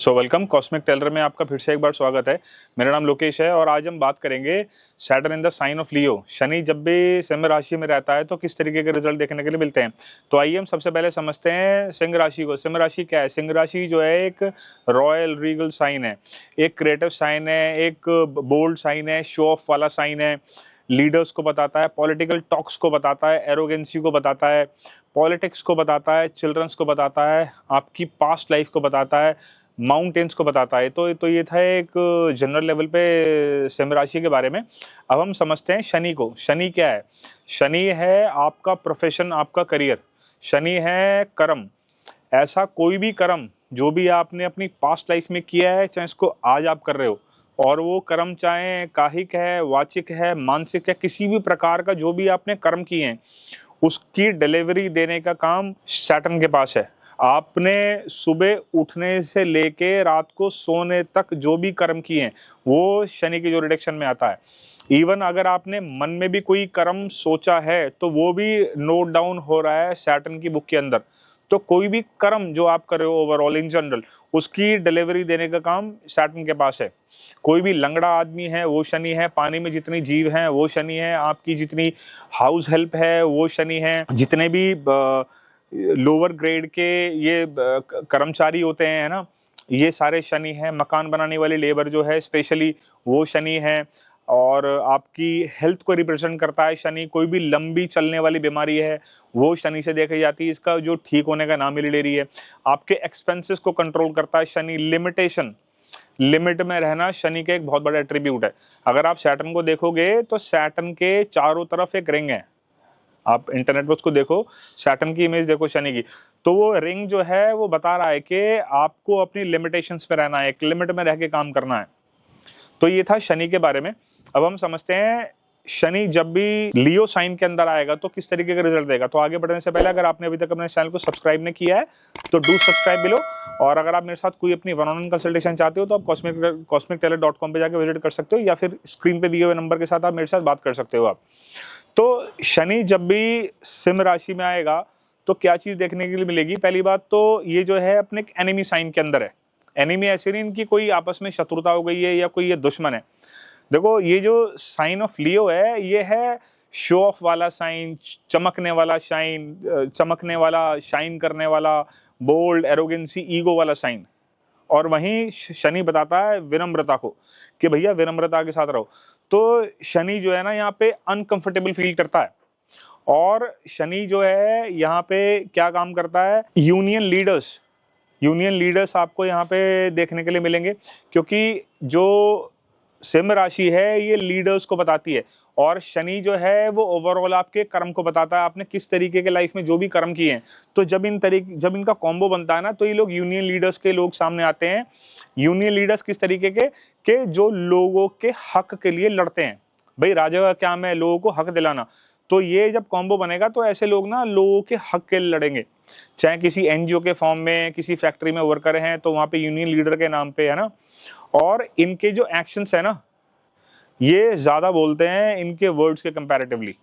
Welcome cosmic Taylor में आपका फिर से एक बार स्वागत है। मेरा नाम लोकेश है और आज हम बात करेंगे Saturn in the sign of Leo. शनि जब भी सिंह राशि में रहता है तो किस तरीके के रिजल्ट देखने के लिए मिलते हैं। तो आइए हम सबसे पहले समझते हैं सिंह राशि को। सिंह राशि क्या है? सिंह राशि जो है एक रॉयल रीगल साइन है, एक क्रिएटिव साइन है, एक बोल्ड साइन है, शो ऑफ वाला साइन है। लीडर्स को बताता है, पॉलिटिकल टॉक्स को बताता है, एरोगेंसी को बताता है, पॉलिटिक्स को बताता है, चिल्ड्रंस को बताता है, आपकी पास्ट लाइफ को बताता है, माउंटेन्स को बताता है। तो ये था एक जनरल लेवल पे सिंह राशि के बारे में। अब हम समझते हैं शनि को। शनि क्या है? शनि है आपका प्रोफेशन, आपका करियर। शनि है कर्म। ऐसा कोई भी कर्म जो भी आपने अपनी पास्ट लाइफ में किया है, चाहे इसको आज आप कर रहे हो, और वो कर्म चाहे काहिक है, वाचिक है, मानसिक है, किसी भी प्रकार का जो भी आपने कर्म किए हैं उसकी डिलीवरी देने का काम सैटर्न के पास है। आपने सुबह उठने से लेके रात को सोने तक जो भी कर्म किए हैं वो शनि के जुरिडिक्शन में आता है। इवन अगर आपने मन में भी कोई कर्म सोचा है तो वो भी नोट डाउन हो रहा है सैटर्न की बुक के अंदर। तो कोई भी कर्म जो आप कर रहे हो ओवरऑल इन जनरल, उसकी डिलीवरी देने का काम सैटर्न के पास है। कोई भी लंगड़ा आदमी है वो शनि है, पानी में जितनी जीव हैं वो शनि है, आपकी जितनी हाउस हेल्प है वो शनि है, जितने भी लोअर ग्रेड के ये कर्मचारी होते हैं ना, ये सारे शनि हैं। मकान बनाने वाली लेबर जो है स्पेशली वो शनि है। और आपकी हेल्थ को रिप्रेजेंट करता है शनि। कोई भी लंबी चलने वाली बीमारी है वो शनि से देखी जाती है, इसका जो ठीक होने का नाम ही ले रही है। आपके एक्सपेंसेस को कंट्रोल करता है शनि। लिमिटेशन, लिमिट में रहना शनि के एक बहुत बड़ा एट्रीब्यूट है। अगर आप सैटर्न को देखोगे तो सैटर्न के चारों तरफ एक रिंग है। आप इंटरनेट पर उसको देखो, सैटर्न की इमेज देखो शनि की, तो वो रिंग जो है वो बता रहा है कि आपको अपनी लिमिटेशंस पे रहना है, एक लिमिट में रह के काम करना है। तो ये था शनि के बारे में। अब हम समझते हैं शनि जब भी लियो साइन के अंदर आएगा तो किस तरीके का रिजल्ट देगा। तो आगे बढ़ने से पहले अगर आपने अभी तक अपने चैनल को सब्सक्राइब नहीं किया है तो डू सब्सक्राइब बिलो। और अगर आप मेरे साथ कोई अपनी वन ऑन वन कंसल्टेशन चाहते हो तो आप cosmictailor.com पे जाके विजिट कर सकते हो, या फिर स्क्रीन पे दिए हुए नंबर के साथ आप मेरे साथ बात कर सकते हो आप। तो शनि जब भी सिंह राशि में आएगा तो क्या चीज देखने के लिए मिलेगी? पहली बात तो ये जो है अपने एनिमी साइन के अंदर है। एनिमी ऐसे नहीं इनकी कोई आपस में शत्रुता हो गई है या कोई ये दुश्मन है। देखो ये जो साइन ऑफ लियो है ये है शो ऑफ वाला साइन, चमकने वाला शाइन, चमकने वाला, शाइन करने वाला, बोल्ड, एरोगेंसी, ईगो वाला साइन। और वहीं शनि बताता है विनम्रता को कि भैया विनम्रता के साथ रहो। तो शनि जो है ना यहाँ पे अनकंफर्टेबल फील करता है। और शनि जो है यहाँ पे क्या काम करता है? यूनियन लीडर्स, यूनियन लीडर्स आपको यहाँ पे देखने के लिए मिलेंगे, क्योंकि जो सिंह राशि है ये लीडर्स को बताती है। और शनि जो है वो ओवरऑल आपके कर्म को बताता है, आपने किस तरीके के लाइफ में जो भी कर्म किए हैं। तो जब जब इनका कॉम्बो बनता है ना तो ये लोग यूनियन लीडर्स के लोग सामने आते हैं। यूनियन लीडर्स किस तरीके के जो लोगों के हक के लिए लड़ते हैं। भाई राजा का काम है लोगों को हक दिलाना। तो ये जब कॉम्बो बनेगा तो ऐसे लोग ना लोगों के हक के लिए लड़ेंगे। चाहे किसी एनजीओ के फॉर्म में, किसी फैक्ट्री में वर्कर हैं तो वहां पे यूनियन लीडर के नाम पे है ना। और इनके जो एक्शंस है ना ये ज्यादा बोलते हैं इनके वर्ड्स के कंपैरेटिवली।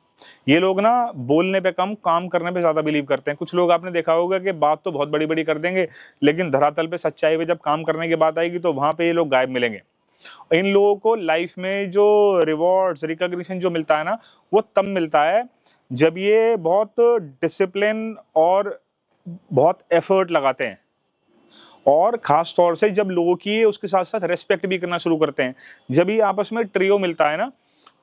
ये लोग ना बोलने पे कम, काम करने पे ज्यादा बिलीव करते हैं। कुछ लोग आपने देखा होगा कि बात तो बहुत बड़ी बड़ी कर देंगे लेकिन धरातल पे सच्चाई पे जब काम करने की बात आएगी तो वहां पे ये लोग गायब मिलेंगे। इन लोगों को लाइफ में जो रिवॉर्ड्स, रिकॉग्निशन जो मिलता है ना वो तब मिलता है जब ये बहुत डिसिप्लिन और बहुत एफर्ट लगाते हैं। और खास तौर से जब लोगों की उसके साथ साथ रेस्पेक्ट भी करना शुरू करते हैं। जब ये आपस में ट्रियो मिलता है ना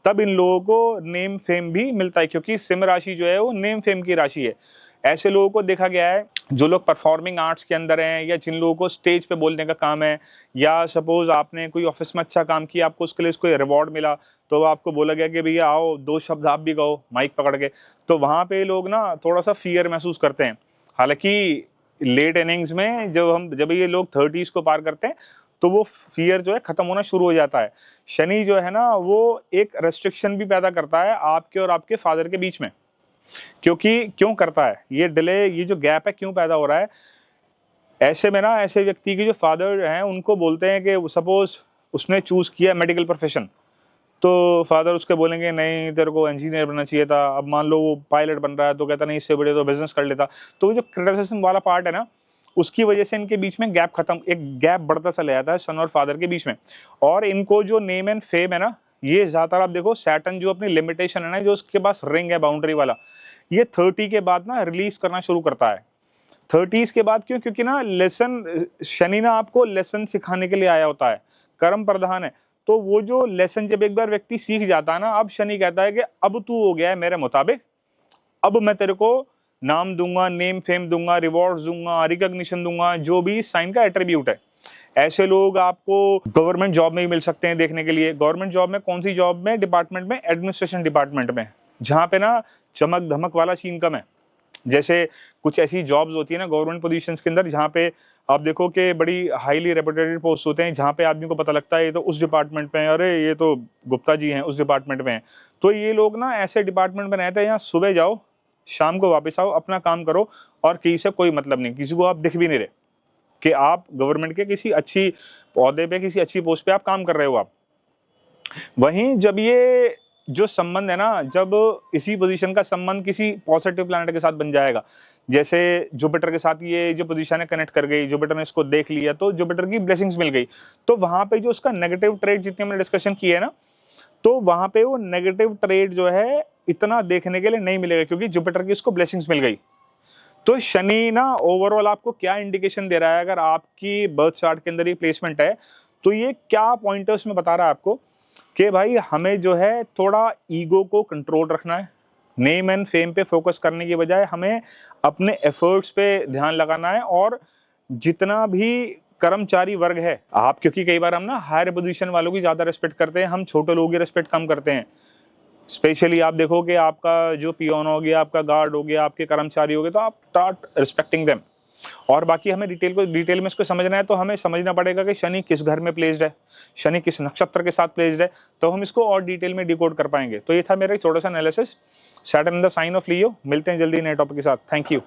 तब इन लोगों को नेम फेम भी मिलता है, क्योंकि सिंह राशि जो है वो नेम फेम की राशि है। ऐसे लोगों को देखा गया है जो लोग परफॉर्मिंग आर्ट्स के अंदर हैं, या जिन लोगों को स्टेज पे बोलने का काम है, या सपोज आपने कोई ऑफिस में अच्छा काम किया, आपको उसके लिए कोई रिवॉर्ड मिला, तो आपको बोला गया कि भैया आओ दो शब्द आप भी कहो माइक पकड़ के। तो वहां पे लोग ना थोड़ा सा फियर महसूस करते हैं। हालांकि लेट इनिंग्स में जब ये लोग 30s को पार करते हैं तो वो फियर जो है खत्म होना शुरू हो जाता है। शनि जो है ना वो एक रेस्ट्रिक्शन भी पैदा करता है आपके और आपके फादर के बीच में। क्योंकि क्यों करता है ये डिले, ये जो गैप है क्यों पैदा हो रहा है? ऐसे में ना ऐसे व्यक्ति के जो फादर हैं उनको बोलते हैं कि सपोज उसने चूज किया मेडिकल प्रोफेशन, तो फादर उसके बोलेंगे नहीं तेरे को इंजीनियर बनना चाहिए था। अब मान लो वो पायलट बन रहा है तो कहता नहीं इससे बड़े तो बिजनेस कर लेता। तो वो जो क्रिटिसिज्म वाला पार्ट है ना उसकी वजह से इनके बीच में गैप खत्म, एक गैप बढ़ता चला जाता है सन और फादर के बीच में। और इनको जो नेम एंड फेम है ना, ये ज्यादातर आप देखो सैटर्न जो अपनी लिमिटेशन है ना, जो उसके पास रिंग है बाउंड्री वाला, ये 30 के बाद ना रिलीज करना शुरू करता है। 30s के बाद क्यों? क्योंकि ना लेसन, शनि ना आपको लेसन सिखाने के लिए आया होता है, कर्म प्रधान है। तो वो जो लेसन जब एक बार व्यक्ति सीख जाता है ना, अब शनि कहता है कि अब तू हो गया है मेरे मुताबिक, अब मैं तेरे को नाम दूंगा, नेम फेम दूंगा, रिवॉर्ड्स दूंगा, रिकॉग्निशन दूंगा, जो भी साइन का एट्रीब्यूट है। ऐसे लोग आपको गवर्नमेंट जॉब में ही मिल सकते हैं देखने के लिए। गवर्नमेंट जॉब में कौन सी जॉब में? डिपार्टमेंट में, एडमिनिस्ट्रेशन डिपार्टमेंट में, जहां पे ना चमक धमक वाला सीन कम है। जैसे कुछ ऐसी जॉब्स होती है ना गवर्नमेंट पोजीशंस के अंदर, जहाँ पे आप देखो कि बड़ी हाईली रेपुटेटेड पोस्ट होते हैं, जहाँ पे आदमी को पता लगता है ये तो उस डिपार्टमेंट में है, अरे ये तो गुप्ता जी हैं उस डिपार्टमेंट में हैं। तो ये लोग ना ऐसे डिपार्टमेंट में रहते हैं यहाँ सुबह जाओ शाम को वापस आओ, अपना काम करो और किसी से कोई मतलब नहीं, किसी को आप दिख भी नहीं रहे कि आप गवर्नमेंट के किसी अच्छी पौधे पे, किसी अच्छी पोस्ट पे आप काम कर रहे हो आप। वहीं जब ये जो संबंध है ना, जब इसी पोजीशन का संबंध किसी पॉजिटिव प्लैनेट के साथ बन जाएगा, जैसे जुपिटर के साथ ये जो पोजीशन है कनेक्ट कर गई, जुपिटर ने इसको देख लिया तो जुपिटर की ब्लेसिंग्स मिल गई, तो वहां पे जो उसका नेगेटिव ट्रेड जितने हमने डिस्कशन किए है ना, तो वहां पे वो नेगेटिव ट्रेड जो है इतना देखने के लिए नहीं मिलेगा, क्योंकि जुपिटर की उसको ब्लेसिंग्स मिल गई। तो शनि ना ओवरऑल आपको क्या इंडिकेशन दे रहा है? अगर आपकी बर्थ चार्ट के अंदर ये प्लेसमेंट है तो ये क्या पॉइंटर्स में बता रहा है आपको कि भाई हमें जो है थोड़ा ईगो को कंट्रोल रखना है, नेम एंड फेम पे फोकस करने की बजाय हमें अपने एफर्ट्स पे ध्यान लगाना है। और जितना भी कर्मचारी वर्ग है आप, क्योंकि कई बार हम ना हायर पोजीशन वालों की ज्यादा रेस्पेक्ट करते हैं, हम छोटे लोगों की रेस्पेक्ट कम करते हैं। स्पेशली आप देखो कि आपका जो पियोन हो गया, आपका गार्ड हो गया, आपके कर्मचारी हो गए, तो आप स्टार्ट रिस्पेक्टिंग देम। और बाकी हमें डिटेल में इसको समझना है, तो हमें समझना पड़ेगा कि शनि किस घर में प्लेस्ड है, शनि किस नक्षत्र के साथ प्लेस्ड है, तो हम इसको और डिटेल में डिकोड कर पाएंगे। तो ये था मेरा एक छोटा सा analysis, Saturn in the sign of Leo. मिलते हैं जल्दी नए टॉपिक के साथ। Thank you.